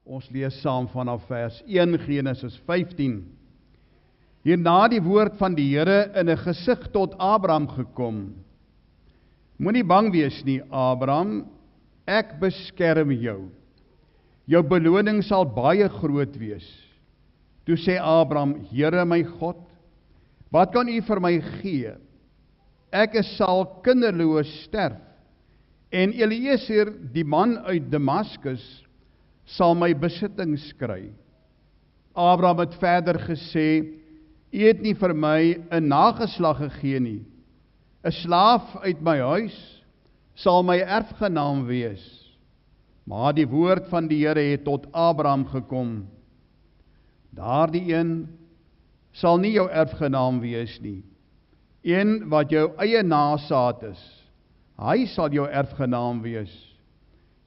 Ons lees saam vanaf vers 1 Genesis 15. Hierna die woord van die Here in 'n gesig tot Abraham gekom. Moenie bang wees nie, Abraham, ek beskerm jou. Jou beloning sal baie groot wees. Toe sê Abraham, Here my God, wat kan u vir my gee? Ek sal kinderloos sterf, en Eliezer, die man uit Damaskus, sal my besittings kry. Abraham het verder gesê, u het nie vir my 'n nageslag gegee nie. 'n Slaaf uit my huis sal my erfgenaam wees. Maar die woord van die Here het tot Abraham gekom. Daardie een sal nie jou erfgenaam wees nie. Een wat jou eie nasaad is, hy sal jou erfgenaam wees.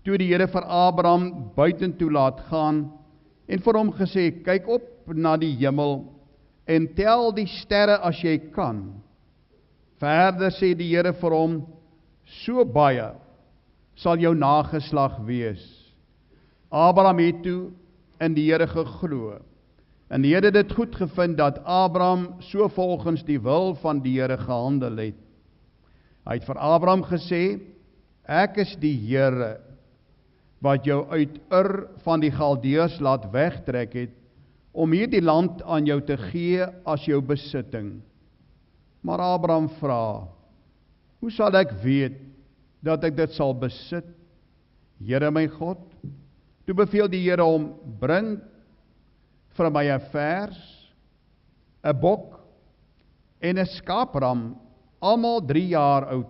Toe die Here vir Abraham buitentoe laat gaan en vir hom gesê, kyk op na die hemel en tel die sterre as jy kan. Verder sê die Here vir hom, so baie sal jou nageslag wees. Abraham het toe in die Here geglo. En die Here het dit goed gevind dat Abraham so volgens die wil van die Here gehandel het. Hy het vir Abraham gesê, ek is die Here wat jou uit Ur van die Galdeërs laat wegtrek het, om hierdie land aan jou te gee as jou besitting. Maar Abraham vra, hoe sal ek weet dat ek dit sal besit? Here my God, toe beveel die Here hom, bring vir my 'n vers, 'n bok en 'n skaapram, almal 3 jaar oud,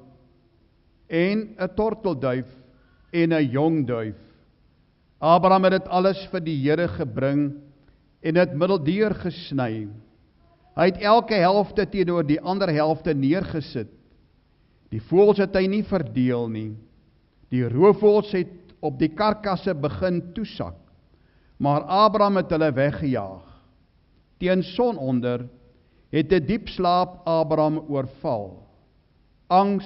en 'n tortelduif en 'n jong duif. Abraham het dit alles vir die Here gebring en dit middeldeur gesny. Hy het elke helfte teenoor die ander helfte neergesit. Die voëls het hy nie verdeel nie. Die roofvoëls het op die karkasse begin toesak, maar Abraham het hulle weggejaag. Teen sononder het 'n diep slaap Abraham oorval. Angs,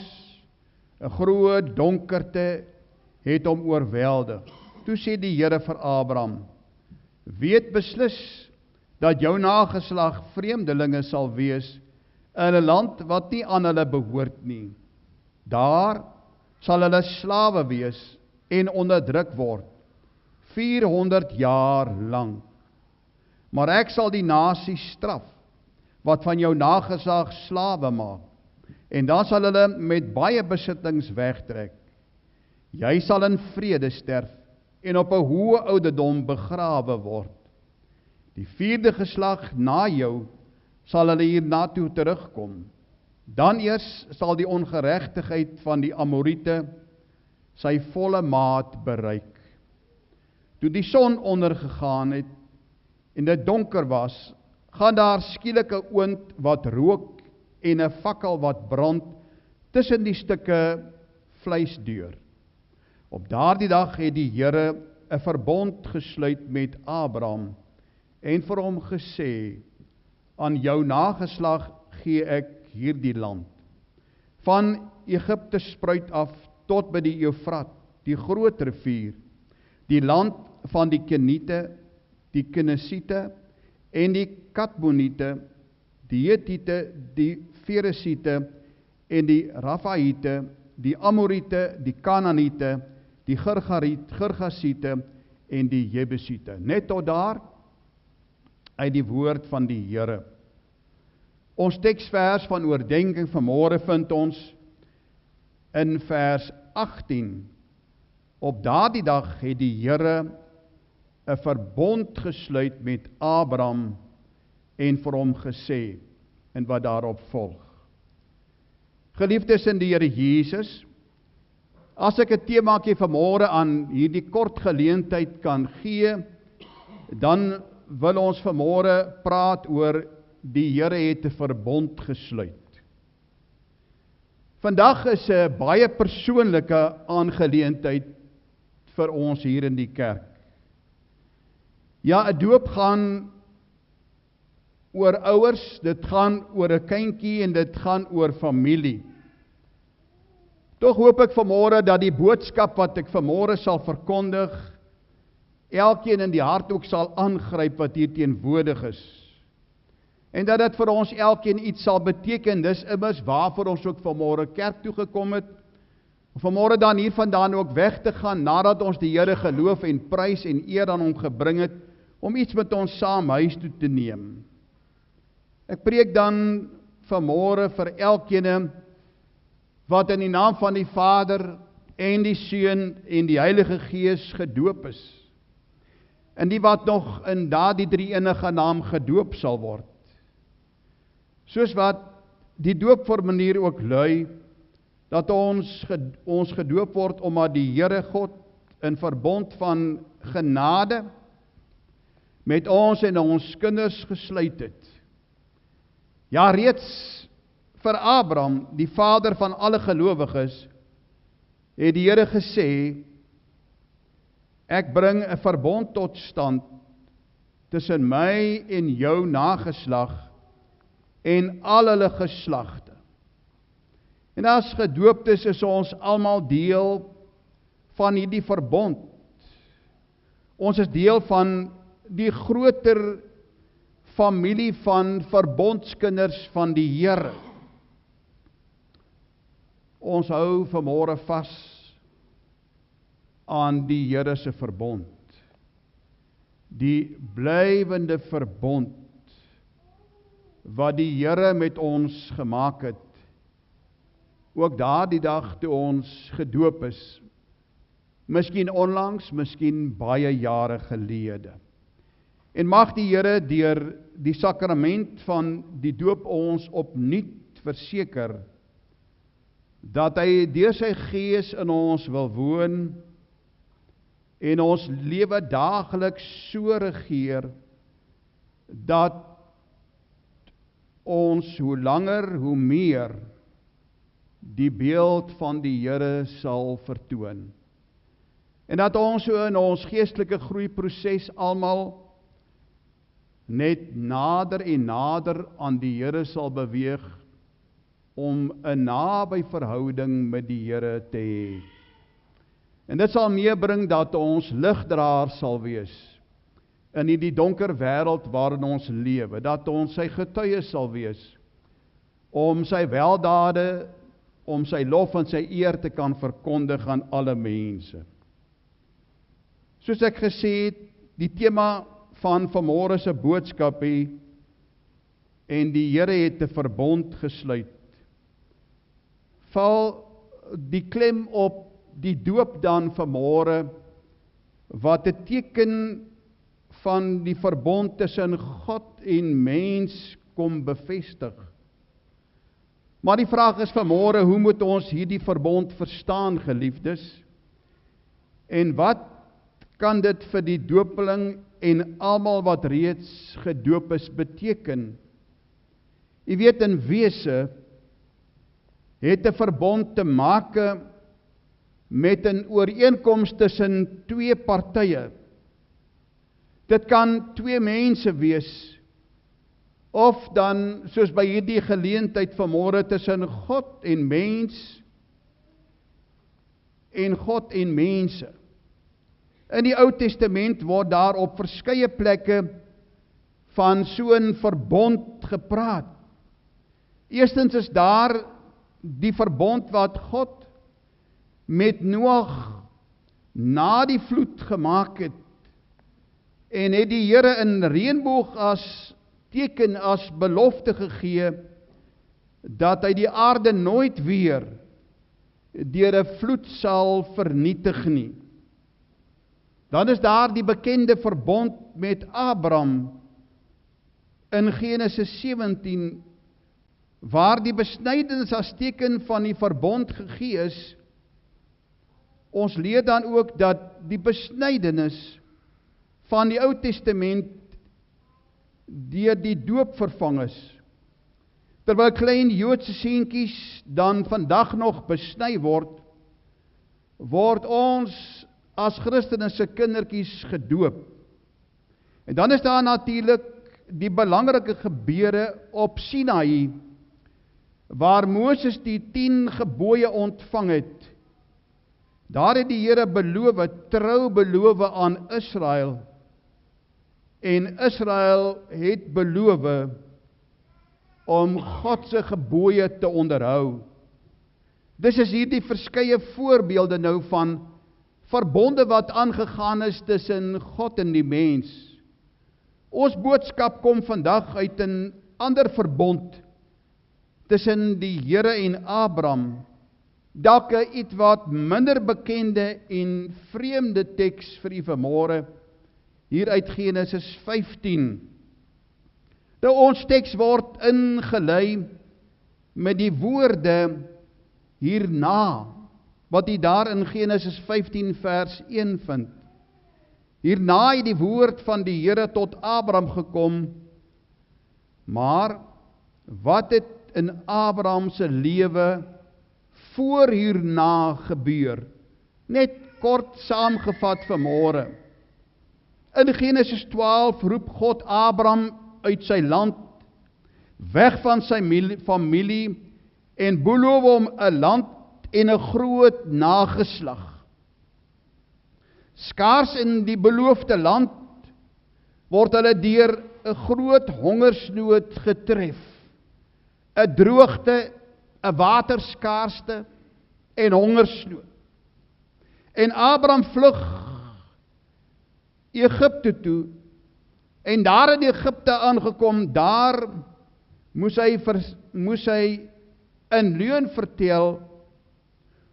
'n groot donkerte het hom oorweldig. Toe sê die Here vir Abraham, weet beslis dat jou nageslag vreemdelinge sal wees in 'n land wat nie aan hulle behoort nie. Daar sal hulle slawe wees en onderdruk word, 400 jaar lang. Maar ek sal die nasie straf, wat van jou nageslag slawe maak, en dan sal hulle met baie besittings wegtrek. Jy sal in vrede sterf, en op 'n hoë ouderdom begrawe word. Die 4de geslag na jou sal hulle hiernatoe terugkom. Dan eers sal die ongeregtigheid van die Amoriete sy volle maat bereik. Toe die son ondergegaan het en dit donker was, gaan daar skielik 'n oond wat rook en 'n fakkel wat brand tussen die stukke vleis deur. Op daardie dag het die Here 'n verbond gesluit met Abraham en vir hom gesê, aan jou nageslag gee ek hierdie land. Van Egipte spruit af tot by die Eufrat, die groot rivier, die land van die Keniete, die Kenesiete en die Katmoniete, die Hetiete, die Feresiete en die Rafaïte, die Amoriete, die Kanaaniete, die Girgasiete en die Jebusiete. Net tot daar uit die woord van die Here. Ons teksvers van oordenking vanmôre vind ons in vers 18. Op daardie dag het die Here 'n verbond gesluit met Abraham en vir hom gesê, en wat daarop volg. Geliefdes in die Here Jesus, as ek 'n temaatjie vanmôre aan hierdie kort geleentheid kan gee, dan wil ons vanmôre praat oor die Here het 'n verbond gesluit. Vandag is 'n baie persoonlike aangeleentheid vir ons hier in die kerk. Ja, 'n doop gaan oor ouers, dit gaan oor 'n kindjie en dit gaan oor familie. Tog hoop ek vanmôre dat die boodskap wat ek vanmôre sal verkondig elkeen in die hart ook sal aangryp wat hier teenwoordig is. En dat dit vir ons elkeen iets sal beteken, dis immers waarvoor ons ook vanmôre kerk toe gekom het, vanmôre dan hiervandaan ook weg te gaan, nadat ons die Here geloof en prys en eer aan hom gebring het, om iets met ons saam huis toe te neem. Ek preek dan vanmôre vir elkeen wat in die naam van die Vader en die Seun en die Heilige Gees gedoop is, en die wat nog in daardie drie-enige naam gedoop sal word. Soos wat die doopformulier ook lui, dat ons gedoop word omdat die Here God in verbond van genade met ons en ons kinders gesluit het. Ja, reeds vir Abraham, die vader van alle gelowiges, het die Here gesê, ek bring 'n verbond tot stand tussen my en jou nageslag en al hulle geslagte. En as gedooptes is ons almal deel van hierdie verbond. Ons is deel van die groter familie van verbondskinders van die Here. Ons hou vanmôre vas aan die Here se verbond. Die blywende verbond wat die Here met ons gemaak het. Ook daardie dag toe ons gedoop is. Miskien onlangs, miskien baie jare gelede. En mag die Here deur die sakrament van die doop ons opnuut verseker dat hy deur sy Gees in ons wil woon en ons lewe daagliks so regeer dat ons hoe langer hoe meer die beeld van die Here sal vertoon. En dat ons so in ons geestelike groeiproses almal net nader en nader aan die Here sal beweeg om 'n naby verhouding met die Here te hê. En dit sal meebring dat ons ligdraer sal wees in hierdie donker wêreld waarin ons lewe, dat ons sy getuies sal wees om sy weldade, om sy lof en sy eer te kan verkondig aan alle mense. Soos ek gesê het, die tema van vanmôre se boodskap en die Here het 'n verbond gesluit. Val die klem op die doop dan vanmôre wat 'n teken van die verbond tussen God en mens kom bevestig. Maar die vraag is vanmôre, hoe moet ons hierdie verbond verstaan, geliefdes? En wat kan dit vir die doopeling en almal wat reeds gedoop is beteken? Jy weet, in wese het 'n verbond te maak met 'n ooreenkoms tussen twee partye. Dit kan twee mense wees, of dan, soos by hierdie geleentheid vanmôre, tussen God en mens, en God en mense. In die Ou Testament word daar op verskeie plekke van so 'n verbond gepraat. Eerstens is daar die verbond wat God met Noag na die vloed gemaak het, en het die Here in reënboog as teken, as belofte gegee, dat hy die aarde nooit weer deur 'n vloed sal vernietig nie. Dan is daar die bekende verbond met Abraham in Genesis 17, waar die besnydenis as teken van die verbond gegee is. Ons leer dan ook dat die besnydenis van die Ou Testament deur die doop vervang is. Terwyl klein Joodse seentjies dan vandag nog besny word ons as Christene se kindertjies gedoop. En dan is daar natuurlik die belangrike gebeure op Sinaï, waar Moses die 10 gebooie ontvang het, Daar het die Here beloof, trou beloof aan Israel, en Israel het beloof om God se gebooie te onderhou. Dis is hierdie verskeie voorbeelde nou van verbonde wat aangegaan is tussen God en die mens. Ons boodskap kom vandag uit 'n ander verbond tussen die Here en Abraham. Dalk 'n ietwat minder bekende en vreemde teks vir u vanmôre, hier uit Genesis 15. Nou ons teks word ingelei met die woorde hierna, wat u daar in Genesis 15 vers 1 vind. Hierna het die woord van die Here tot Abraham gekom, maar wat het in Abraham se lewe voor hierna gebeur? Net kort saamgevat vanmôre. In Genesis 12 roep God Abraham uit sy land, weg van sy familie, en beloof hom 'n land en 'n groot nageslag. Skaars in die beloofde land word hulle deur 'n groot hongersnood getref. 'n Droogte, 'n waterskaarste en hongersnood. En Abraham vlug Egipte toe, en daar in Egipte aangekom, daar moes hy in leuen vertel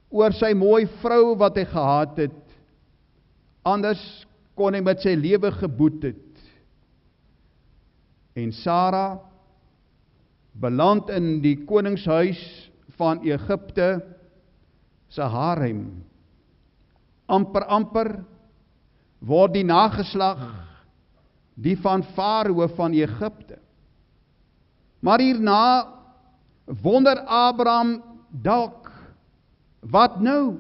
oor sy mooi vrou wat hy gehad het, anders kon hy met sy lewe geboet het. En Sara beland in die koningshuis van Egipte se harem. Amper word die nageslag die van Farao van Egipte. Maar hierna wonder Abraham dalk, wat nou?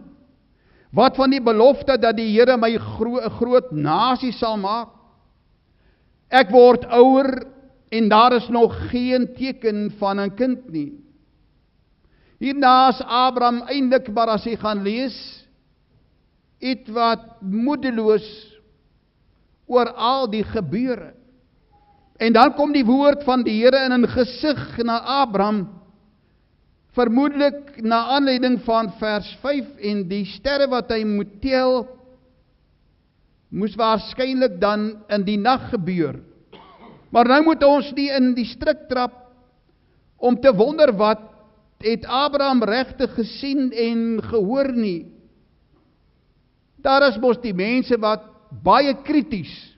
Wat van die belofte dat die Here my 'n groot nasie sal maak? Ek word ouer en daar is nog geen teken van 'n kind nie. Hierna is Abraham eintlik, maar as jy gaan lees, ietwat moedeloos oor al die gebeure. En dan kom die woord van die Here in 'n gesig na Abraham, vermoedelik na aanleiding van vers 5, en die sterre wat hy moet tel, moes waarskynlik dan in die nag gebeur. Maar nou moet ons nie in die strik trap om te wonder wat het Abraham regtig gesien en gehoor nie. Daar is mos die mense wat baie krities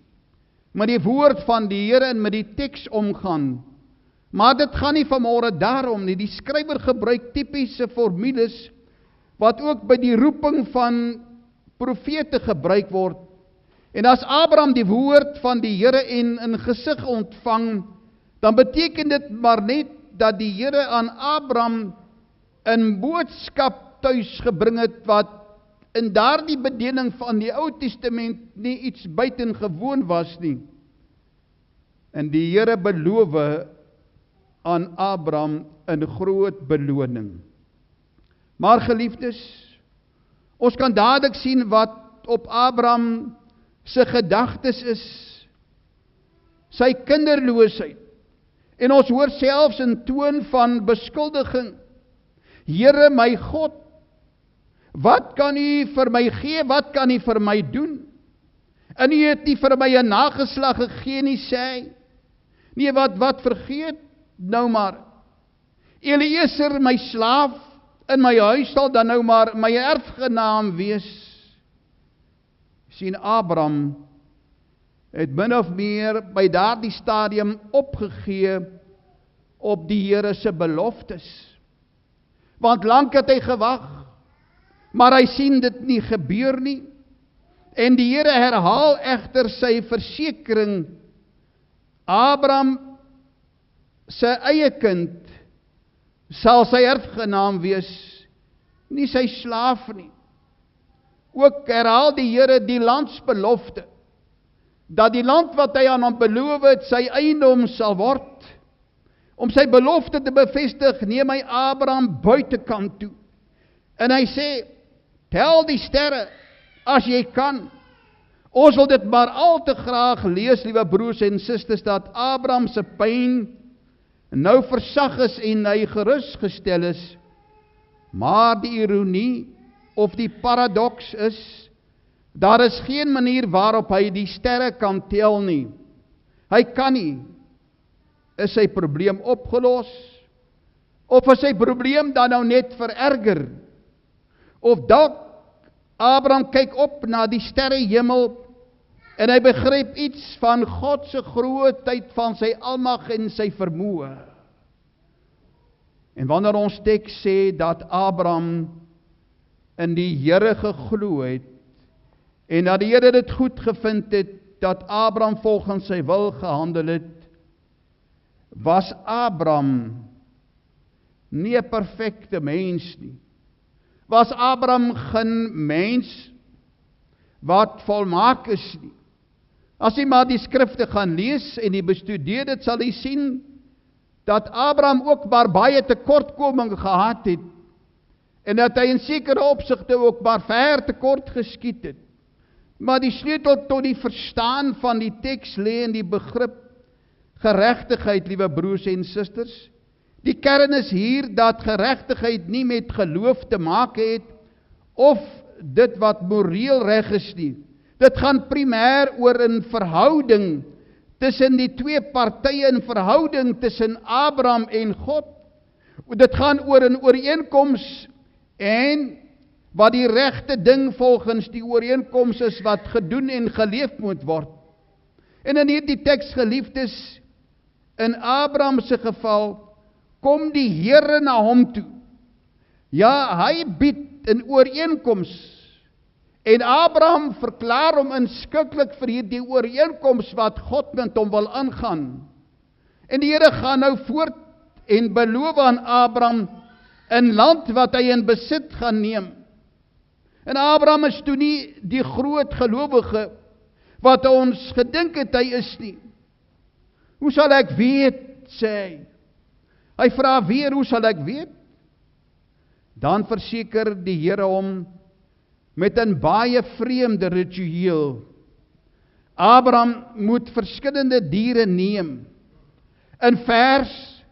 met die woord van die Here en met die teks omgaan. Maar dit gaan nie vanmôre daarom nie. Die skrywer gebruik tipiese formules wat ook by die roeping van profete gebruik word. En as Abraham die woord van die Here in gesig ontvang, dan beteken dit maar net dat die Here aan Abraham 'n boodskap tuis gebring het wat in daardie bediening van die Ou Testament nie iets buitengewoon was nie. En die Here beloof aan Abraham 'n groot beloning. Maar geliefdes, ons kan dadelik sien wat op Abraham se gedagtes is. Sy kinderloosheid. En ons hoor selfs in toon van beskuldiging: Here my God, wat kan U vir my gee? Wat kan U vir my doen? En U het nie vir my 'n nageslag gegee nie, sê hy. Nee, wat vergeet nou maar. Eliezer, my slaaf in my huis, sal dan nou maar my erfgenaam wees. Sien, Abraham het min of meer by daardie stadium opgegee op die Here se beloftes. Want lank het hy gewag, maar hy sien dit nie gebeur nie. En die Here herhaal egter sy versekering: Abraham sy eie kind sal sy erfgenaam wees, nie sy slaaf nie. Ook herhaal die Here die landsbelofte, dat die land wat hy aan hom beloof het, sy eiendom sal word. Om sy belofte te bevestig, neem hy Abraham buitekant toe. En hy sê, tel die sterre, as jy kan. Ons wil dit maar al te graag lees, liewe broers en susters, dat Abraham se pyn nou versag is en hy gerusgestel is. Maar die ironie of die paradoks is, daar is geen manier waarop hy die sterre kan tel nie. Hy kan nie. Is sy probleem opgelos? Of is sy probleem dan nou net vererger? Of dalk Abraham kyk op na die sterrehemel en hy begryp iets van God se grootheid, van sy almag en sy vermoë. En wanneer ons teks sê dat Abraham in die Here geglo het, en dat die Here dit goed gevind het, dat Abraham volgens sy wil gehandel het, was Abraham nie 'n perfekte mens nie. Was Abraham geen mens wat volmaak is nie. As jy maar die skrifte gaan lees en jy bestudeer dit, sal jy sien dat Abraham ook maar baie tekortkoming gehad het, en dat hy in sekere opsigte ook maar ver tekort geskiet het. Maar die sleutel tot die verstaan van die teks lê in die begrip geregtigheid, liewe broers en susters. Die kern is hier dat geregtigheid nie met geloof te maak het, of dit wat moreel reg is nie. Dit gaan primêr oor 'n verhouding tussen die twee partye, 'n verhouding tussen Abraham en God. Dit gaan oor 'n ooreenkoms, en wat die regte ding volgens die ooreenkoms is wat gedoen en geleef moet word. En in hierdie teks, geliefdes, in Abraham se geval, kom die Here na hom toe. Ja, hy bied 'n ooreenkoms, en Abraham verklaar hom inskikkelik vir hierdie ooreenkoms wat God met hom wil aangaan. En die Here gaan nou voort en beloof aan Abraham 'n land wat hy in besit gaan neem. En Abraham is toe nie die groot gelowige wat ons gedink het hy is nie. Hoe sal ek weet, sê hy. Hy vra weer, hoe sal ek weet? Dan verseker die Here hom met 'n baie vreemde ritueel. Abraham moet verskillende diere neem. 'n vers,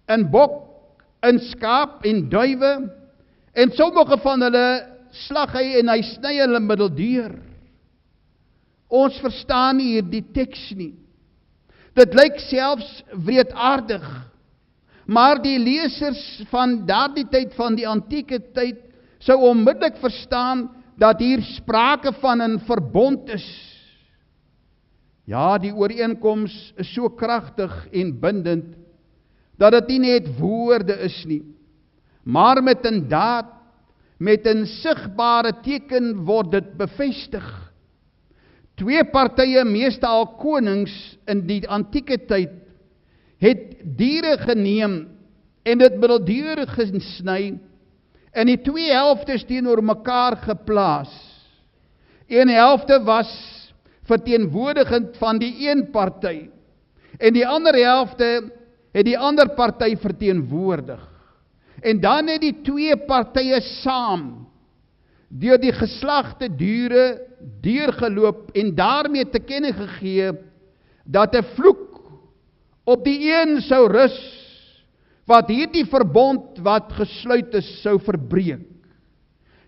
'n bok, 'n skaap en duwe, en sommige van hulle slag hy en hy sny hulle middeldeur. Ons verstaan nie hierdie teks nie. Dit lyk selfs wreedaardig, maar die lesers van daardie tyd, van die antieke tyd, sou onmiddellik verstaan dat hier sprake van 'n verbond is. Ja, die ooreenkoms is so kragtig en bindend, dat dit nie net woorde is nie, maar met 'n daad, met 'n sigbare teken word dit bevestig. Twee partye, meestal konings in die antieke tyd, het diere geneem en dit middeldeur gesny, en die twee helftes teenoor mekaar geplaas. Een helfte was verteenwoordigend van die een party, en die ander helfte het die ander party verteenwoordig. En dan het die twee partye saam deur die geslagte diere deurgeloop en daarmee te kenne gegee dat 'n vloek op die een sou rus wat hierdie verbond wat gesluit is sou verbreek.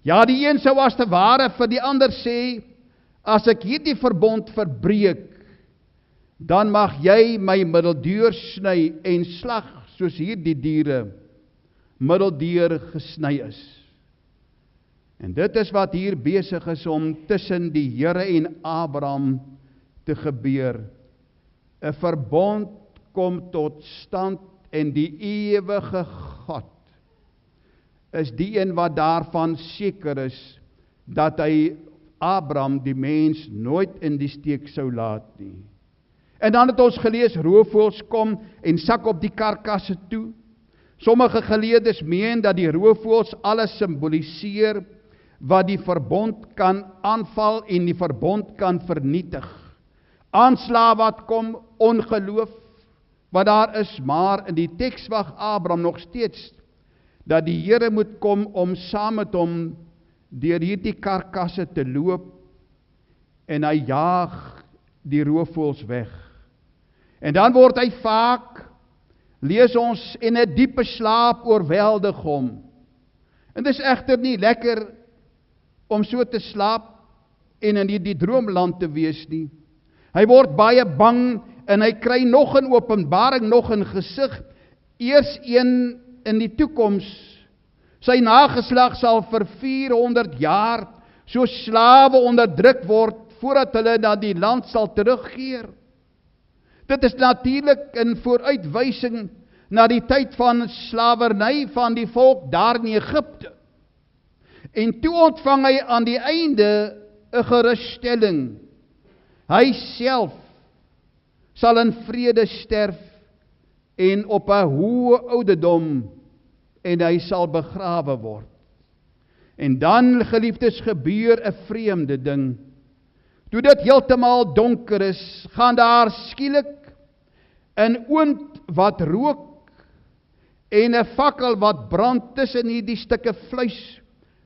Ja, die een sou as te ware vir die ander sê, as ek hierdie verbond verbreek, dan mag jy my middeldeur sny en slag soos hierdie diere middeldeur gesny is. En dit is wat hier besig is om tussen die Here en Abraham te gebeur. 'n verbond kom tot stand, en die ewige God is die een wat daarvan seker is dat hy Abraham, die mens, nooit in die steek sou laat nie. En dan het ons gelees, roofvoëls kom en sak op die karkasse toe. Sommige geleerdes meen dat die roofvoëls alles simboliseer wat die verbond kan aanval en die verbond kan vernietig. Aanslae wat kom, ongeloof wat daar is, maar in die teks wag Abraham nog steeds dat die Here moet kom om saam met hom deur hierdie karkasse te loop en hy jaag die roofvoëls weg. En dan word hy vaak, lees ons, en 'n diepe slaap oorweldig hom. En dis egter nie lekker om so te slaap en in die droomland te wees nie. Hy word baie bang en hy kry nog 'n openbaring, nog 'n gesig, eers een in die toekoms. Sy nageslag sal vir 400 jaar so slawe onderdruk word voordat hulle na die land sal terugkeer. Dit is natuurlik 'n vooruitwysing na die tyd van slawerny van die volk daar in Egipte. En toe ontvang hy aan die einde 'n gerusstelling. Hy self sal in vrede sterf en op 'n hoë ouderdom en hy sal begrawe word. En dan, geliefdes, gebeur 'n vreemde ding. Toe dit heeltemal donker is, gaan daar skielik 'n oond wat rook en 'n fakkel wat brand tussen hierdie stukke vleis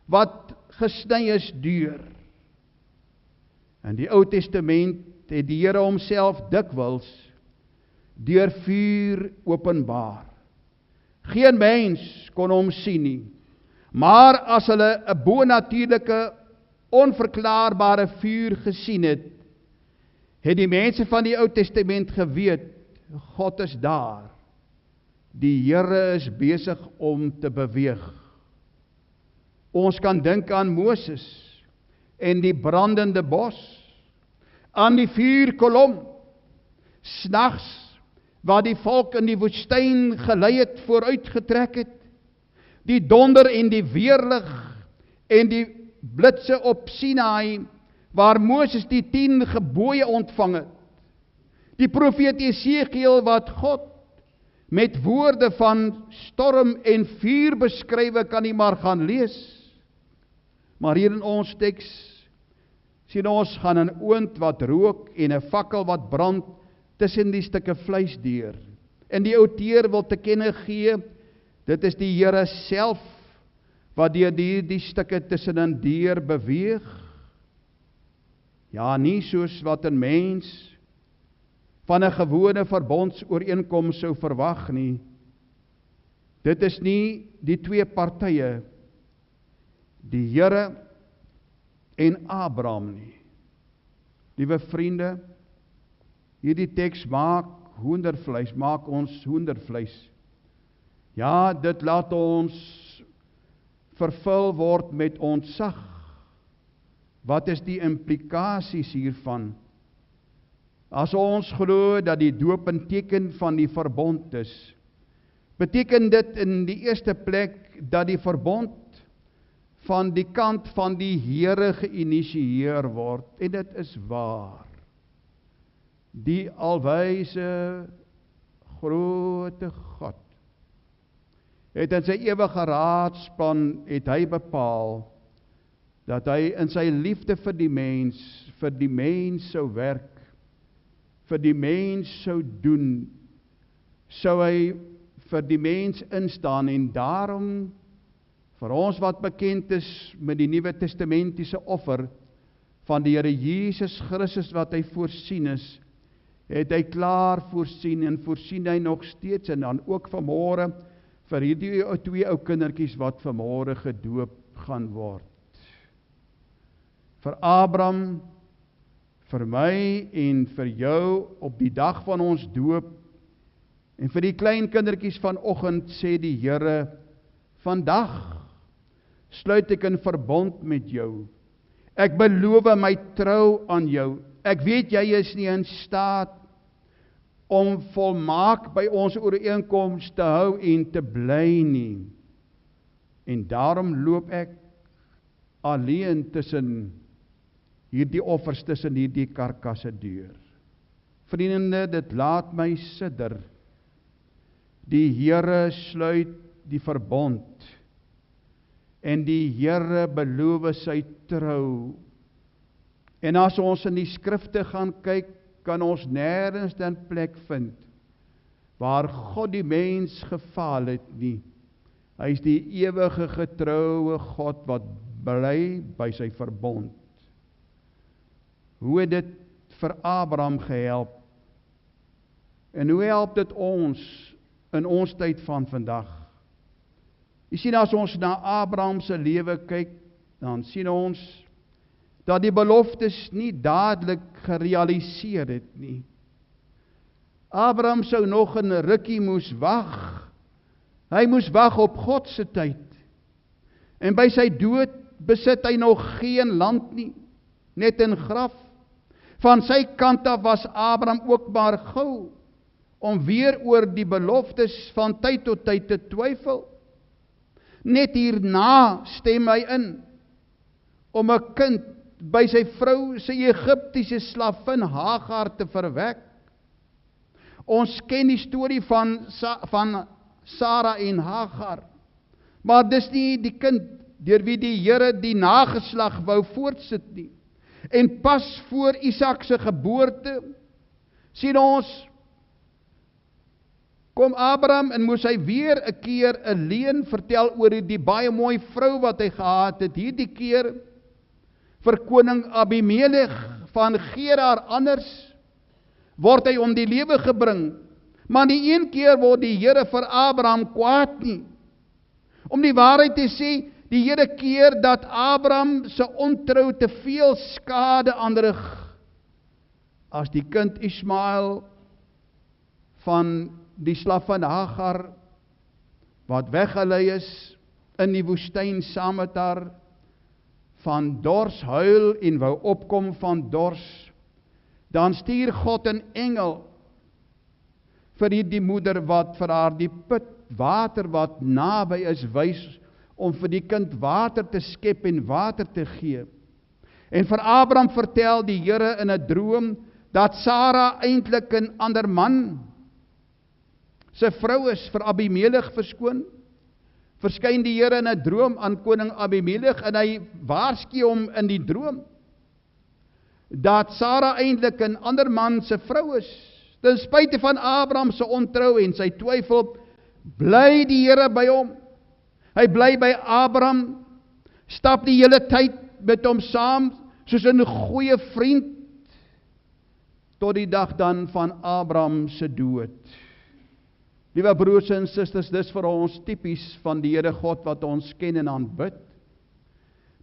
wat gesny is deur. In die Ou Testament het die Here homself dikwels deur vuur openbaar. Geen mens kon hom sien nie, maar as hulle 'n bonatuurlike, onverklaarbare vuur gesien het, het die mense van die Ou Testament geweet, God is daar. Die Here is besig om te beweeg. Ons kan dink aan Moses en die brandende bos, aan die vuurkolom, snags, waar die volk in die woestyn gelei het, vooruitgetrek het, die donder en die weerlig en die blitse op Sinaï, waar Moses die 10 gebooie ontvang het, die profeet Jesegiel wat God met woorde van storm en vuur beskrywe, kan nie maar gaan lees. Maar hier in ons teks sien ons gaan 'n oond wat rook en 'n fakkel wat brand tussen die stukke vleis deur. En die outeur wil te kenne gee, dit is die Here self wat deur die stukke tussenin deur beweeg. Ja, nie soos wat 'n mens van 'n gewone verbondsooreenkoms sou verwag nie. Dit is nie die twee partye, die Here en Abraham nie. Liewe vriende, hierdie teks maak ons hoendervleis. Ja, dit laat ons vervul word met ontzag. Wat is die implikasies hiervan? As ons glo dat die doop 'n teken van die verbond is, beteken dit in die eerste plek dat die verbond van die kant van die Here geïnisieer word. En dit is waar. Die alwyse, grote God het in sy ewige raadsplan het hy bepaal dat hy in sy liefde vir die mens sou werk, vir die mens sou doen, sou hy vir die mens instaan. En daarom, vir ons wat bekend is met die Nuwe Testamentiese offer van die Here Jesus Christus wat hy voorsien is, het hy klaar voorsien en voorsien hy nog steeds, en dan ook vanmôre vir hierdie 2 ou kindertjies wat vanmôre gedoop gaan word. Vir Abraham, vir my en vir jou op die dag van ons doop, en vir die klein kindertjies vanoggend sê die Here, vandag sluit ek 'n verbond met jou. Ek beloof my trou aan jou. Ek weet jy is nie in staat om volmaak by ons ooreenkoms te hou en te bly nie. En daarom loop ek alleen tussen hierdie offers, tussen hierdie karkasse deur. Vriende, dit laat my sidder. Die Here sluit die verbond en die Here beloof sy trou. En as ons in die skrifte gaan kyk, kan ons nêrens 'n plek vind waar God die mens gefaal het nie. Hy is die ewige getroue God wat bly by sy verbond. Hoe het dit vir Abraham gehelp? En hoe help dit ons in ons tyd van vandag? Jy sien, as ons na Abraham se lewe kyk, dan sien ons dat die beloftes nie dadelik gerealiseer het nie. Abraham sou nog 'n rukkie moes wag. Hy moes wag op God se tyd. En by sy dood besit hy nog geen land nie, net 'n graf. Van sy kant af was Abraham ook maar gou om weer oor die beloftes van tyd tot tyd te twyfel. Net hierna stem hy in om 'n kind by sy vrou, sy Egiptiese slavin Hagar te verwek. Ons ken die storie van Sara en Hagar, maar dis nie die kind deur wie die Here die nageslag wou voortsit nie. En pas voor Isak se geboorte sien ons, kom Abraham en moes hy weer 'n keer 'n leuen vertel oor die baie mooi vrou wat hy gehad het. Hierdie keer vir koning Abimelech van Gerar anders word hy om die lewe gebring. Maar nie een keer word die Here vir Abraham kwaad nie. Om die waarheid te sê, die Here keer dat Abraham se ontrou te veel skade aanrig as die kind Ismael van die slavin Hagar wat weggelei is in die woestyn saam met haar, van dors huil en wou opkom van dors, dan stuur God 'n engel vir die moeder wat vir haar die put water wat naby is wys, om vir die kind water te skep en water te gee. En vir Abraham vertel die Here in 'n droom dat Sara eintlik 'n ander man sy vrou is, vir Abimelech verskoon. Verskyn die Here in 'n droom aan koning Abimelech en hy waarsku hom in die droom dat Sara eintlik 'n ander man se vrou is. Ten spyte van Abraham se ontrou en sy twyfel, bly die Here by hom. Hy bly by Abraham, stap die hele tyd met hom saam, soos 'n goeie vriend, tot die dag dan van Abraham se dood. Liewe broers en susters, dis vir ons tipies van die Here God wat ons ken en aanbid,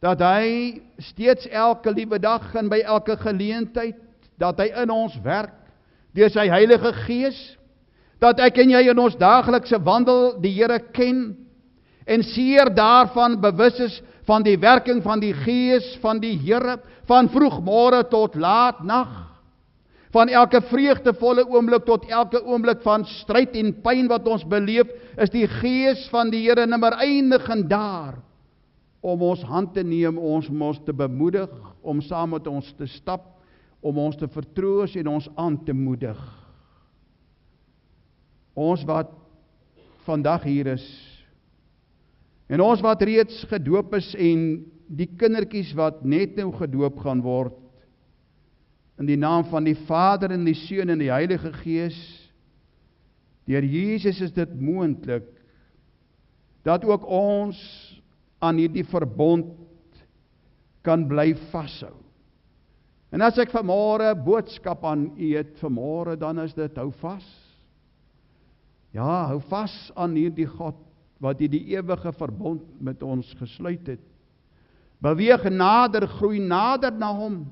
dat hy steeds elke liewe dag en by elke geleentheid, dat hy in ons werk, deur sy Heilige Gees, dat ek en jy in ons daaglikse wandel die Here ken, en seer daarvan bewus is van die werking van die Gees van die Here, van vroegmôre tot laat nag, van elke vreugdevolle oomblik tot elke oomblik van stryd en pyn wat ons beleef, is die Gees van die Here nimmer eindigend daar, om ons hand te neem, ons te bemoedig, om saam met ons te stap, om ons te vertroos en ons aan te moedig. Ons wat vandag hier is, en ons wat reeds gedoop is, en die kindertjies wat net nou gedoop gaan word, in die naam van die Vader en die Seun en die Heilige Gees, deur Jesus is dit moontlik, dat ook ons aan hierdie verbond kan bly vashou. En as ek vanmôre boodskap aan u het vanmôre, dan is dit hou vas. Ja, hou vas aan hierdie God wat die ewige verbond met ons gesluit het. Beweeg nader, groei nader na hom.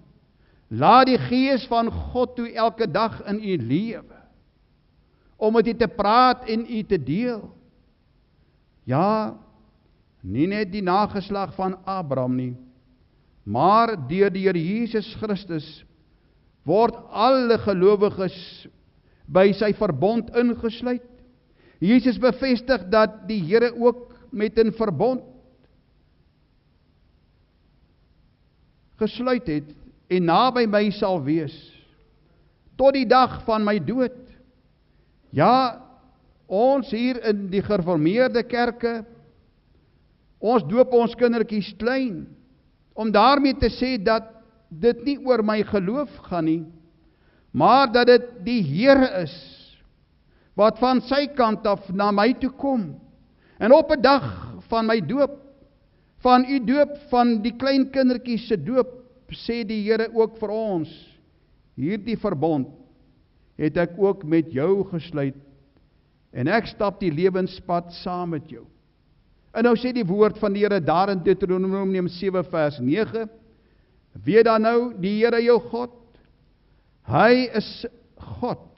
Laat die Gees van God toe elke dag in u lewe, om met u te praat en u te deel. Ja, nie net die nageslag van Abraham nie, maar deur die Here Jesus Christus word alle gelowiges by sy verbond ingesluit. Jesus bevestig dat die Here ook met 'n verbond gesluit het en naby my sal wees tot die dag van my dood. Ja, ons hier in die gereformeerde kerke, ons doop ons kindertjies klein, om daarmee te sê dat dit nie oor my geloof gaan nie, maar dat dit die Here is wat van sy kant af na my toe kom, en op 'n dag van my doop van u doop, van die klein kindertjies se doop, sê die Here ook vir ons, hierdie verbond het ek ook met jou gesluit, en ek stap die lewenspad saam met jou. En nou sê die woord van die Here daar in Deuteronomium 7 vers 9, weet dan nou, die Here jou God, hy is God.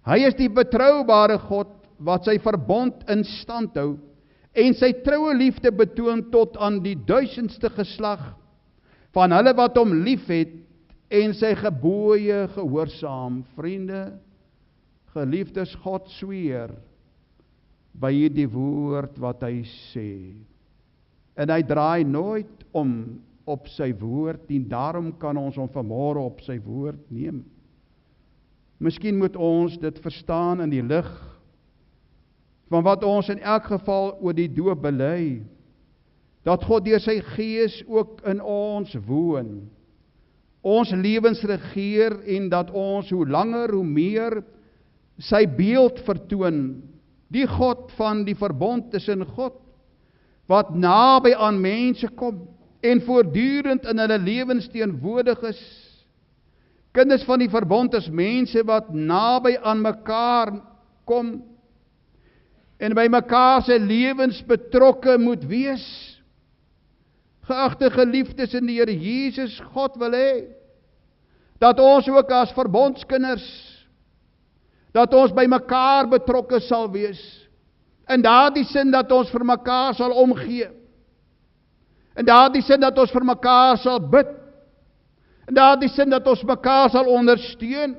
Hy is die betroubare God, wat sy verbond in stand hou, en sy troue liefde betoon tot aan die 1000ste geslag, van hulle wat hom lief het, en sy gebooie gehoorsaam. Vriende, geliefdes, God sweer, by hierdie woord wat hy sê. En hy draai nooit om op sy woord, en daarom kan ons hom vanmôre op sy woord neem. Miskien moet ons dit verstaan in die lig van wat ons in elk geval oor die doop bely, dat God deur sy Gees ook in ons woon, ons lewens regeer, en dat ons hoe langer hoe meer sy beeld vertoon, die God van die verbond tussen God, wat naby aan mense kom, en voortdurend in hulle lewens teenwoordig is. Kinders van die verbond is mense wat naby aan mekaar kom, en by mekaar se lewens betrokke moet wees. Geagte geliefdes in die Here Jesus, God wil hê, dat ons ook as verbondskinders, dat ons by mekaar betrokke sal wees, in daardie sin dat ons vir mekaar sal omgee, in daardie sin dat ons vir mekaar sal bid, in daardie sin dat ons mekaar sal ondersteun.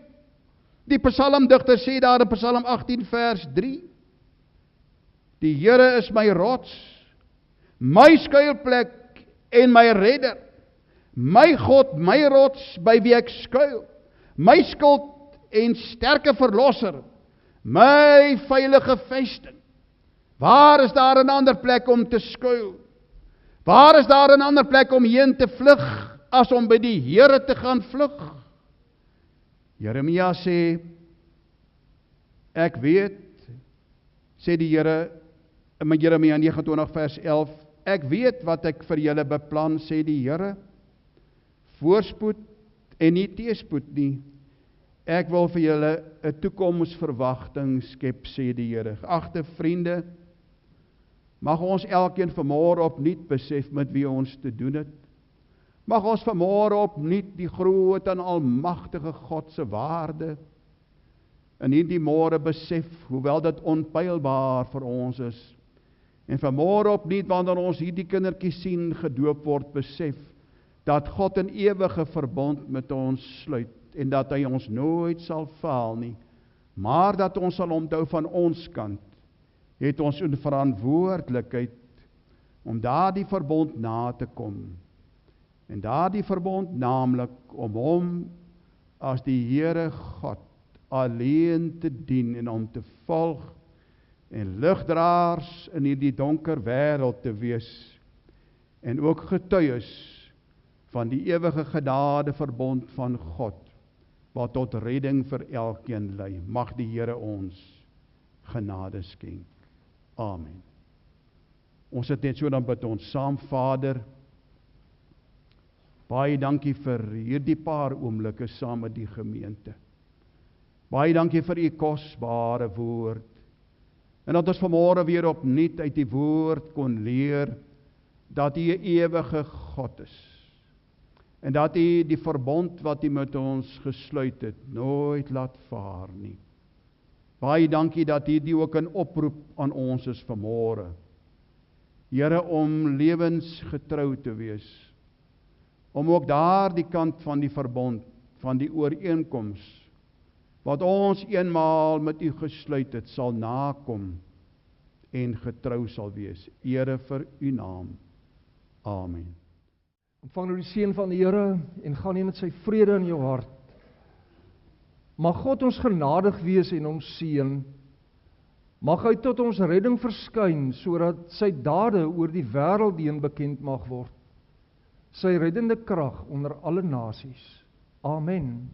Die psalmdigter sê daar in Psalm 18 vers 3, die Here is my rots, my skuilplek en my redder, my God, my rots, by wie ek skuil, my skild en sterke verlosser, my veilige vesting. Waar is daar 'n ander plek om te skuil? Waar is daar 'n ander plek om heen te vlug, as om by die Here te gaan vlug? Jeremia sê, ek weet, sê die Here, in Jeremia 29 vers 11, ek weet wat ek vir julle beplan, sê die Here, voorspoed en nie teëspoed nie. Ek wil vir julle 'n toekomsverwagting skep, sê die Here. Geagte vriende, mag ons elkeen vanmôre opnuut besef met wie ons te doen het. Mag ons vanmôre opnuut die groot en almagtige God se waarde in hierdie môre besef, hoewel dit onpylbaar vir ons is. En vanmôre opnuut, wanneer ons hierdie kindertjie sien gedoop word, besef dat God 'n ewige verbond met ons sluit, en dat hy ons nooit sal faal nie, maar dat ons sal onthou van ons kant, het ons 'n verantwoordelikheid om daardie verbond na te kom. En daardie verbond naamlik om hom as die Here God alleen te dien en om te volg en ligdraers in hierdie donker wêreld te wees, en ook getuies van die ewige genade verbond van God, wat tot redding vir elkeen lei. Mag die Here ons genade skenk. Amen. Ons het net so, dan bid ons saam. Vader, baie dankie vir hierdie paar oomblikke saam met die gemeente. Baie dankie vir u kosbare woord, en dat ons vanmôre weer opnuut uit die woord kon leer, dat u 'n ewige God is, en dat u die verbond wat u met ons gesluit het, nooit laat vaar nie. Baie dankie dat hierdie ook 'n oproep aan ons is vanmôre, Here, om lewensgetrou te wees, om ook daar die kant van die verbond, van die ooreenkoms, wat ons eenmaal met u gesluit het, sal nakom en getrou sal wees. Ere vir u naam. Amen. Ontvang nou die seën van die Here en gaan nie met sy vrede in jou hart. Mag God ons genadig wees en ons seën. Mag hy tot ons redding verskyn, sodat sy dade oor die wêreld heen bekend mag word. Sy reddende krag onder alle nasies. Amen.